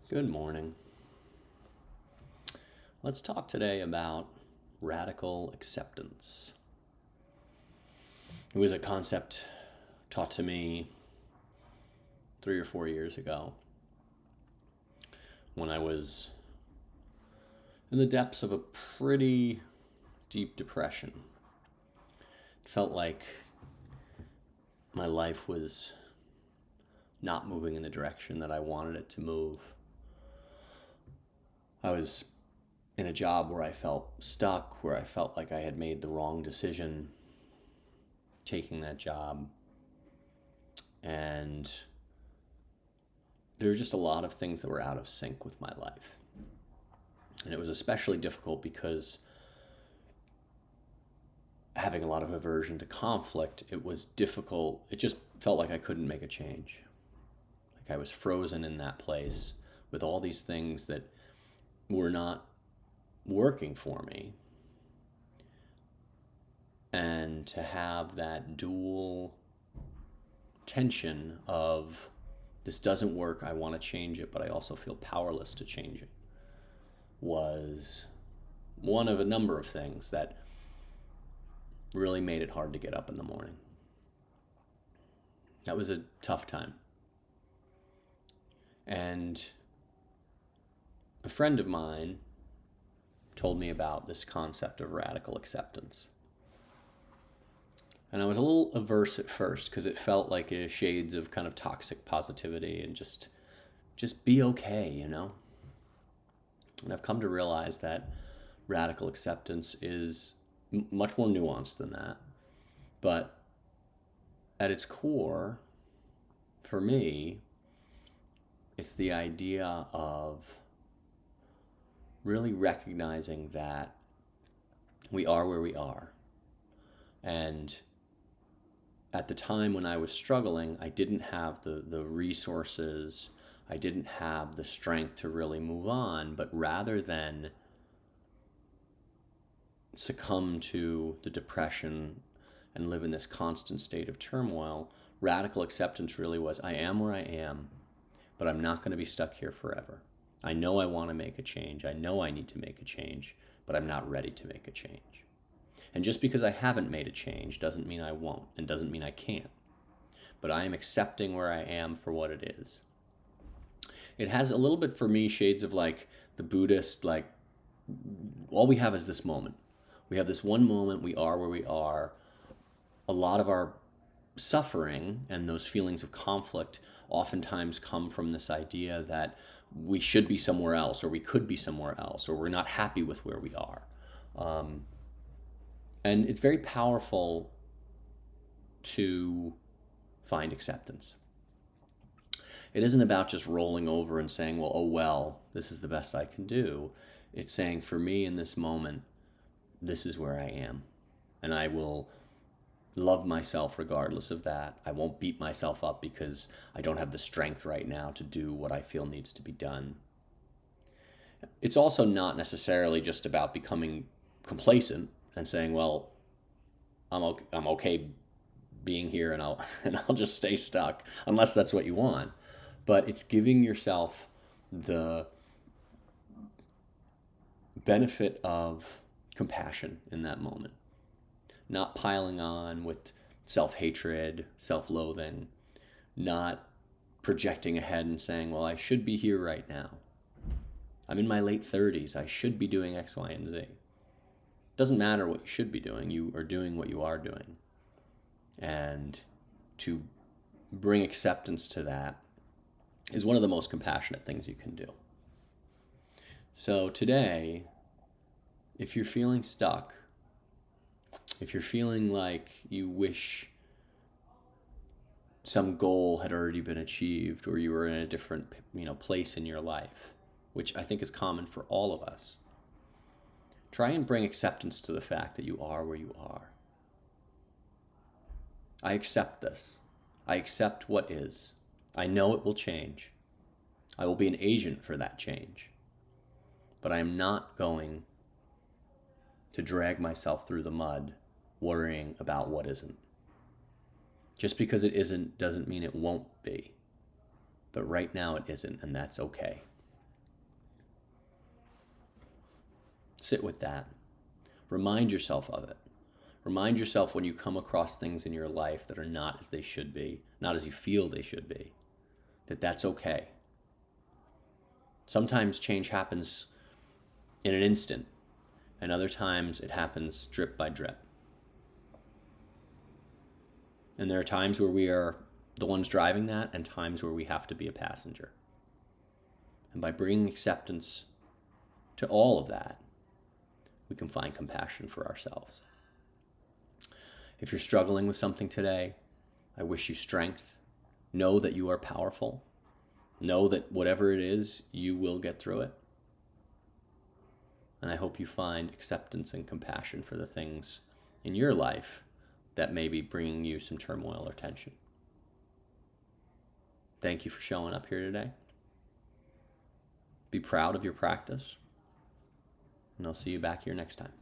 Good morning. Let's talk today about radical acceptance. It was a concept taught to me 3 or 4 years ago when I was in the depths of a pretty deep depression. It felt like my life was not moving in the direction that I wanted it to move. I was in a job where I felt stuck, where I felt like I had made the wrong decision taking that job. And there were just a lot of things that were out of sync with my life. And it was especially difficult because having a lot of aversion to conflict, it was difficult. It just felt like I couldn't make a change. Like I was frozen in that place with all these things that were not working for me. And to have that dual tension of this doesn't work, I want to change it, but I also feel powerless to change it, was one of a number of things that really made it hard to get up in the morning. That was a tough time. And a friend of mine told me about this concept of radical acceptance. And I was a little averse at first because it felt like a shades of kind of toxic positivity and just be okay, you know? And I've come to realize that radical acceptance is much more nuanced than that. But at its core, for me, it's the idea of really recognizing that we are where we are. And at the time when I was struggling, I didn't have the resources, I didn't have the strength to really move on, but rather than succumb to the depression and live in this constant state of turmoil, radical acceptance really was, I am where I am, but I'm not going to be stuck here forever. I know I want to make a change. I know I need to make a change, but I'm not ready to make a change. And just because I haven't made a change doesn't mean I won't, and doesn't mean I can't. But I am accepting where I am for what it is. It has a little bit for me shades of like the Buddhist, like all we have is this moment. We have this one moment, we are where we are. A lot of our suffering and those feelings of conflict oftentimes come from this idea that we should be somewhere else, or we could be somewhere else, or we're not happy with where we are. And it's very powerful to find acceptance. It isn't about just rolling over and saying, well, oh, well, this is the best I can do. It's saying, for me in this moment, this is where I am. And I will love myself regardless of that. I won't beat myself up because I don't have the strength right now to do what I feel needs to be done. It's also not necessarily just about becoming complacent and saying, well, I'm okay being here and I'll just stay stuck unless that's what you want. But it's giving yourself the benefit of compassion in that moment, not piling on with self-hatred, self-loathing, not projecting ahead and saying, well, I should be here right now. I'm in my late 30s. I should be doing X, Y, and Z. It doesn't matter what you should be doing. You are doing what you are doing. And to bring acceptance to that is one of the most compassionate things you can do. So today, if you're feeling stuck, if you're feeling like you wish some goal had already been achieved, or you were in a different, place in your life, which I think is common for all of us, try and bring acceptance to the fact that you are where you are. I accept this. I accept what is. I know it will change. I will be an agent for that change. But I am not going to drag myself through the mud worrying about what isn't. Just because it isn't doesn't mean it won't be. But right now it isn't, and that's okay. Sit with that. Remind yourself of it. Remind yourself when you come across things in your life that are not as they should be, not as you feel they should be, that that's okay. Sometimes change happens in an instant, and other times it happens drip by drip. And there are times where we are the ones driving that and times where we have to be a passenger. And by bringing acceptance to all of that, we can find compassion for ourselves. If you're struggling with something today, I wish you strength. Know that you are powerful. Know that whatever it is, you will get through it. And I hope you find acceptance and compassion for the things in your life that may be bringing you some turmoil or tension. Thank you for showing up here today. Be proud of your practice. And I'll see you back here next time.